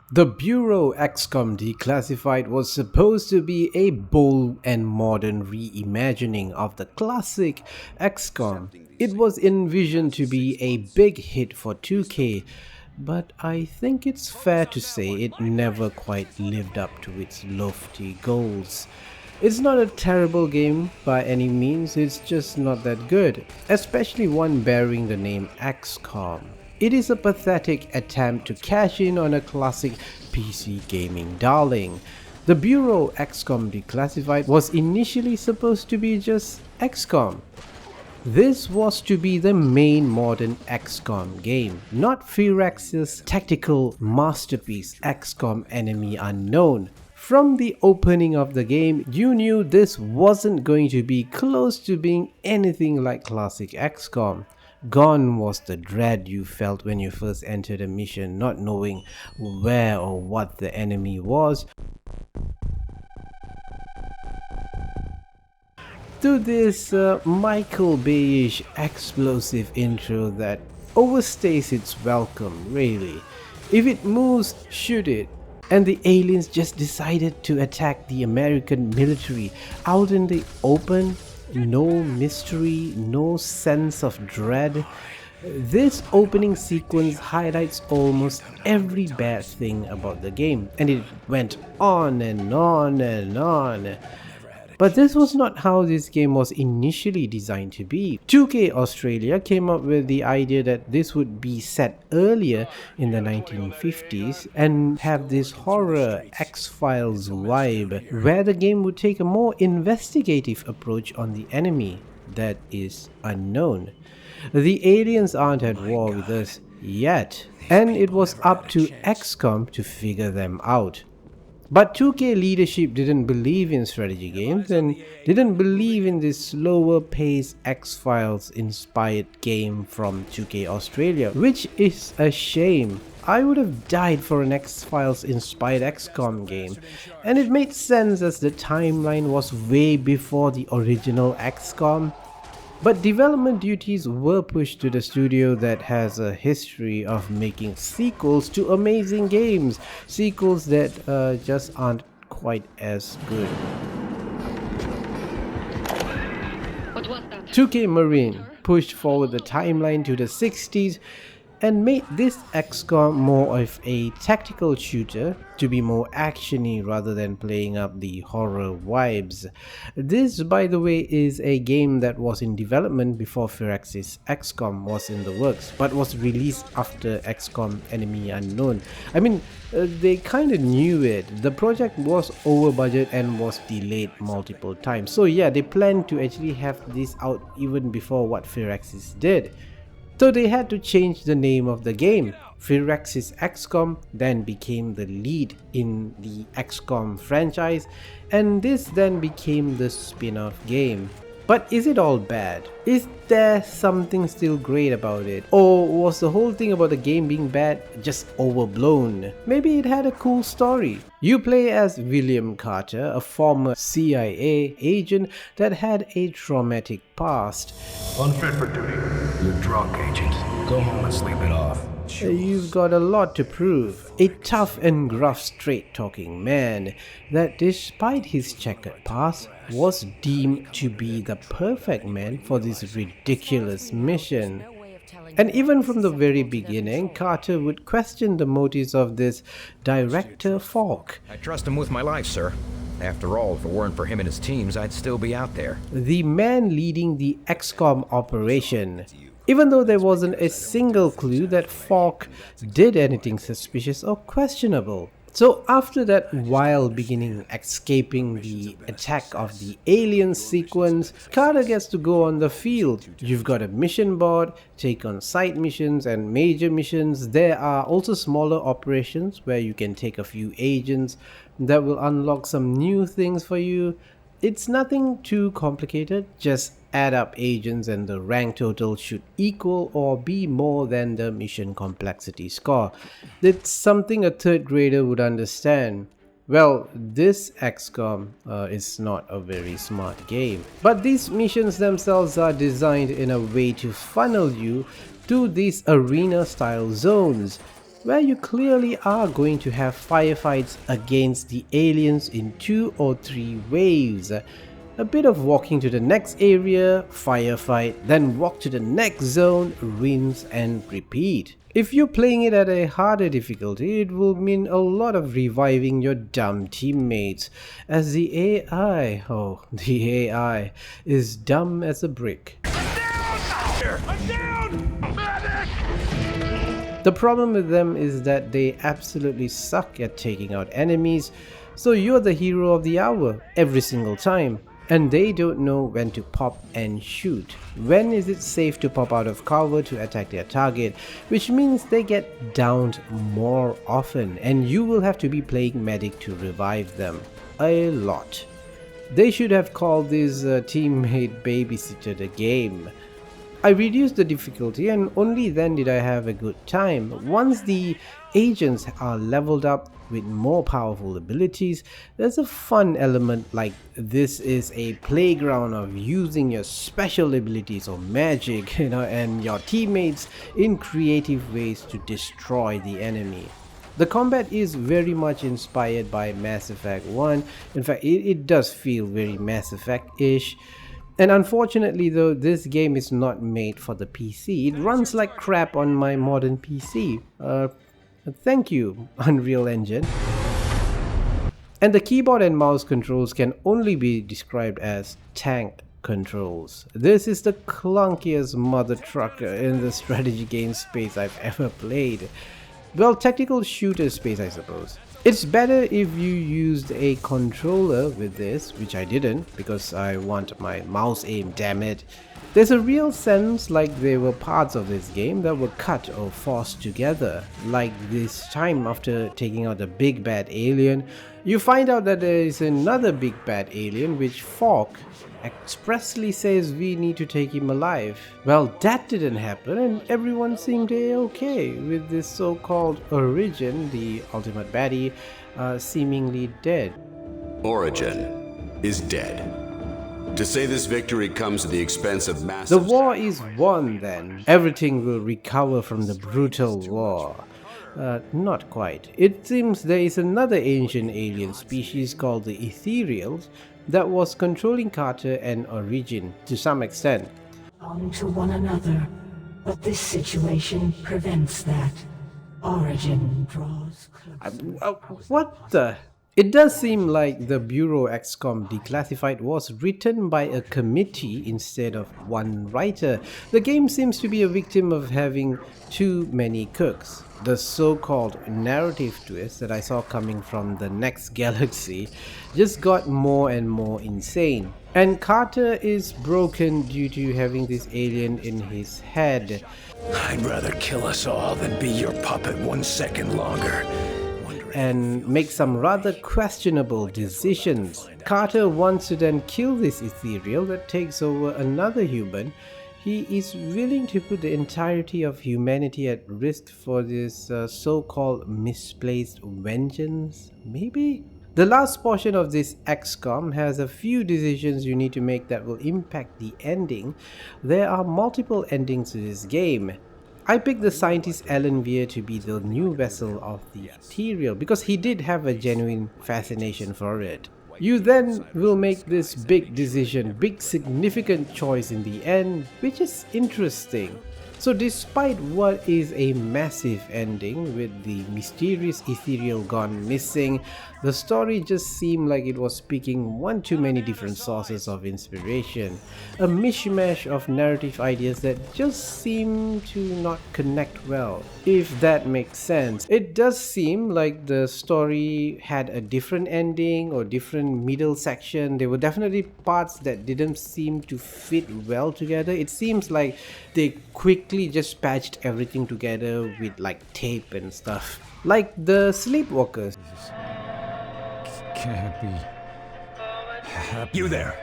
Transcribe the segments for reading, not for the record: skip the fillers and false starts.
The Bureau XCOm Declassified was supposed to be a bold and modern reimagining of the classic XCOM. It was envisioned to be a big hit for 2K, but I think it's fair to say it never quite lived up to its lofty goals. It's not a terrible game by any means, it's just not that good, especially one bearing the name XCOM. It is a pathetic attempt to cash in on a classic PC gaming darling. The Bureau XCOM Declassified was initially supposed to be just XCOM. This was to be the main modern XCOM game, not Firax's tactical masterpiece XCOM Enemy Unknown. From the opening of the game, you knew this wasn't going to be close to being anything like classic XCOM. Gone was the dread you felt when you first entered a mission, not knowing where or what the enemy was, to this Michael Bayish explosive intro that overstays its welcome, really. If it moves, shoot it. And the aliens just decided to attack the American military out in the open. No mystery, no sense of dread. This opening sequence highlights almost every bad thing about the game, and it went on and on and on. But this was not how this game was initially designed to be. 2K Australia came up with the idea that this would be set earlier in the 1950s and have this horror X-Files vibe, where the game would take a more investigative approach on the enemy that is unknown. The aliens aren't at war with us yet, and it was up to XCOM to figure them out. But 2K leadership didn't believe in strategy games and didn't believe in this slower paced X-Files inspired game from 2K Australia, which is a shame. I would have died for an X-Files inspired XCOM game, and it made sense as the timeline was way before the original XCOM. But development duties were pushed to the studio that has a history of making sequels to amazing games, sequels that just aren't quite as good. 2K Marine pushed forward the timeline to the 60s and made this XCOM more of a tactical shooter to be more actiony rather than playing up the horror vibes. This, by the way, is a game that was in development before Firaxis XCOM was in the works, but was released after XCOM Enemy Unknown. I mean, they kinda knew it. The project was over budget and was delayed multiple times. So yeah, they planned to actually have this out even before what Firaxis did. So they had to change the name of the game. Firaxis XCOM then became the lead in the XCOM franchise, and this then became the spin-off game. But is it all bad? Is there something still great about it? Or was the whole thing about the game being bad just overblown? Maybe it had a cool story. You play as William Carter, a former CIA agent that had a traumatic past. Unfit for duty. You're drunk, agent. Go home and sleep it off. You've got a lot to prove. A tough and gruff straight-talking man that, despite his checkered past, was deemed to be the perfect man for this ridiculous mission. And even from the very beginning, Carter would question the motives of this director Falk. I trust him with my life, sir. After all, if it weren't for him and his teams, I'd still be out there. The man leading the XCOM operation. Even though there wasn't a single clue that Falk did anything suspicious or questionable. So after that wild beginning escaping the attack of the alien sequence, Carter gets to go on the field. You've got a mission board, take on side missions and major missions. There are also smaller operations where you can take a few agents that will unlock some new things for you. It's nothing too complicated, just add up agents and the rank total should equal or be more than the mission complexity score. It's something a third grader would understand. Well, this XCOM is not a very smart game. But these missions themselves are designed in a way to funnel you to these arena style zones. where you clearly are going to have firefights against the aliens in 2 or 3 waves. A bit of walking to the next area, firefight, then walk to the next zone, rinse and repeat. If you're playing it at a harder difficulty, it will mean a lot of reviving your dumb teammates, as the AI is dumb as a brick. I'm down! Medic! The problem with them is that they absolutely suck at taking out enemies, so you're the hero of the hour every single time. And they don't know when to pop and shoot. When is it safe to pop out of cover to attack their target, which means they get downed more often and you will have to be playing medic to revive them. A lot. They should have called this teammate babysitter the game. I reduced the difficulty and only then did I have a good time. Once the agents are leveled up with more powerful abilities, there's a fun element like this is a playground of using your special abilities or magic, and your teammates in creative ways to destroy the enemy. The combat is very much inspired by Mass Effect 1. In fact, it does feel very Mass Effect-ish. And unfortunately though, this game is not made for the PC. It runs like crap on my modern PC. Thank you, Unreal Engine. And the keyboard and mouse controls can only be described as tank controls. This is the clunkiest mother trucker in the strategy game space I've ever played. Well, tactical shooter space, I suppose. It's better if you used a controller with this, which I didn't because I want my mouse aim, damn it. There's a real sense like there were parts of this game that were cut or forced together. Like this time after taking out the big bad alien, you find out that there is another big bad alien which Falk expressly says we need to take him alive. Well, that didn't happen and everyone seemed okay with this so-called Origin, the ultimate baddie, seemingly dead. Origin is dead. To say this victory comes at the expense of massive... The war is won then. Everything will recover from the brutal war. Not quite. It seems there is another ancient alien species called the Ethereals that was controlling Carter and Origin to some extent. Belong to one another, but this situation prevents that. Origin draws closer. What the? It does seem like the Bureau XCOm Declassified was written by a committee instead of one writer. The game seems to be a victim of having too many cooks. The so-called narrative twist that I saw coming from the next galaxy just got more and more insane. And Carter is broken due to having this alien in his head. I'd rather kill us all than be your puppet 1 second longer. And make some rather questionable decisions. Carter wants to then kill this ethereal that takes over another human. He is willing to put the entirety of humanity at risk for this so-called misplaced vengeance, maybe? The last portion of this XCOM has a few decisions you need to make that will impact the ending. There are multiple endings to this game. I picked the scientist Alan Weir to be the new vessel of the Ethereal because he did have a genuine fascination for it. You then will make this big decision, big significant choice in the end, which is interesting. So despite what is a massive ending with the mysterious ethereal gone missing, the story just seemed like it was picking one too many different sources of inspiration. A mishmash of narrative ideas that just seem to not connect well, if that makes sense. It does seem like the story had a different ending or different middle section. There were definitely parts that didn't seem to fit well together. It seems like they quickly just patched everything together with like tape and stuff. Like the Sleepwalkers. Can't be happy. You there?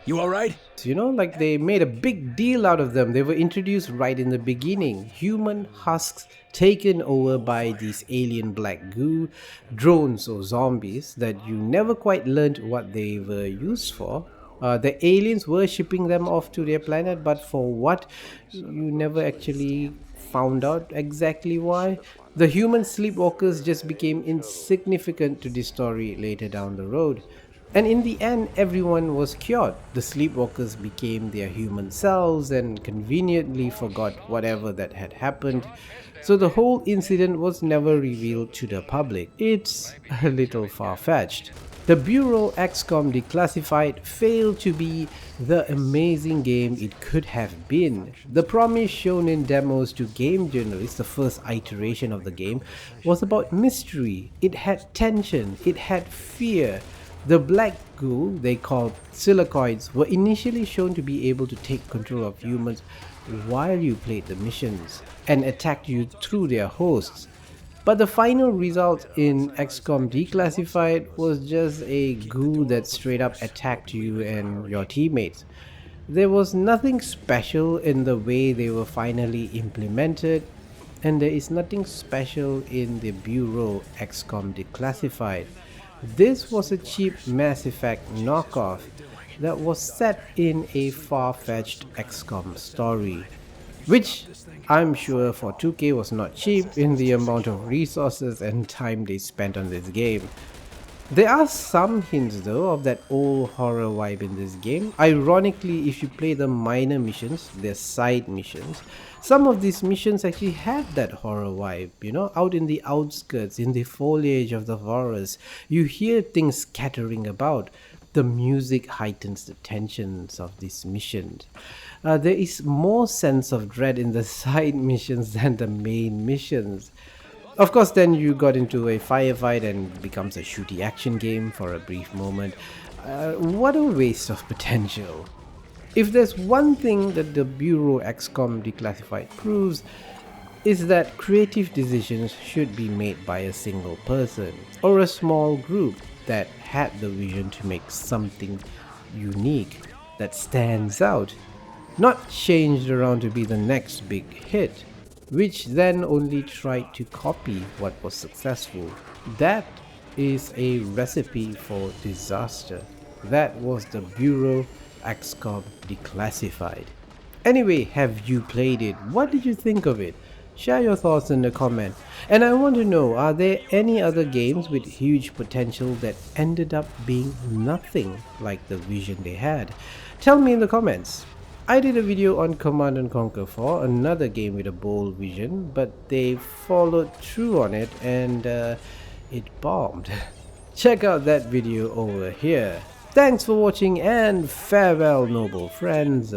You alright? You know, like they made a big deal out of them. They were introduced right in the beginning. Human husks taken over by these alien black goo, drones or zombies that you never quite learned what they were used for. The aliens were shipping them off to their planet, but for what? You never actually found out exactly why. The human sleepwalkers just became insignificant to the story later down the road. And in the end, everyone was cured. The sleepwalkers became their human selves and conveniently forgot whatever that had happened. So the whole incident was never revealed to the public. It's a little far-fetched. The Bureau XCOM Declassified failed to be the amazing game it could have been. The promise shown in demos to game journalists, the first iteration of the game, was about mystery. It had tension, it had fear. The black goo, they called silicoids, were initially shown to be able to take control of humans while you played the missions and attacked you through their hosts. But the final result in XCOM Declassified was just a goo that straight up attacked you and your teammates. There was nothing special in the way they were finally implemented, and there is nothing special in the Bureau XCOM Declassified. This was a cheap Mass Effect knockoff that was set in a far-fetched XCOM story, which I'm sure for 2K was not cheap in the amount of resources and time they spent on this game. There are some hints though of that old horror vibe in this game. Ironically, if you play the minor missions, their side missions, some of these missions actually have that horror vibe, out in the outskirts, in the foliage of the forest. You hear things scattering about. The music heightens the tensions of these missions. There is more sense of dread in the side missions than the main missions. Of course, then you got into a firefight and becomes a shooty action game for a brief moment. What a waste of potential. If there's one thing that the Bureau XCOM Declassified proves, is that creative decisions should be made by a single person or a small group that had the vision to make something unique that stands out, not changed around to be the next big hit, which then only tried to copy what was successful. That is a recipe for disaster. That was the Bureau XCOM Declassified. Anyway, have you played it? What did you think of it? Share your thoughts in the comment. And I want to know, are there any other games with huge potential that ended up being nothing like the vision they had? Tell me in the comments. I did a video on Command & Conquer 4, another game with a bold vision, but they followed through on it and it bombed. Check out that video over here. Thanks for watching and farewell, noble friends.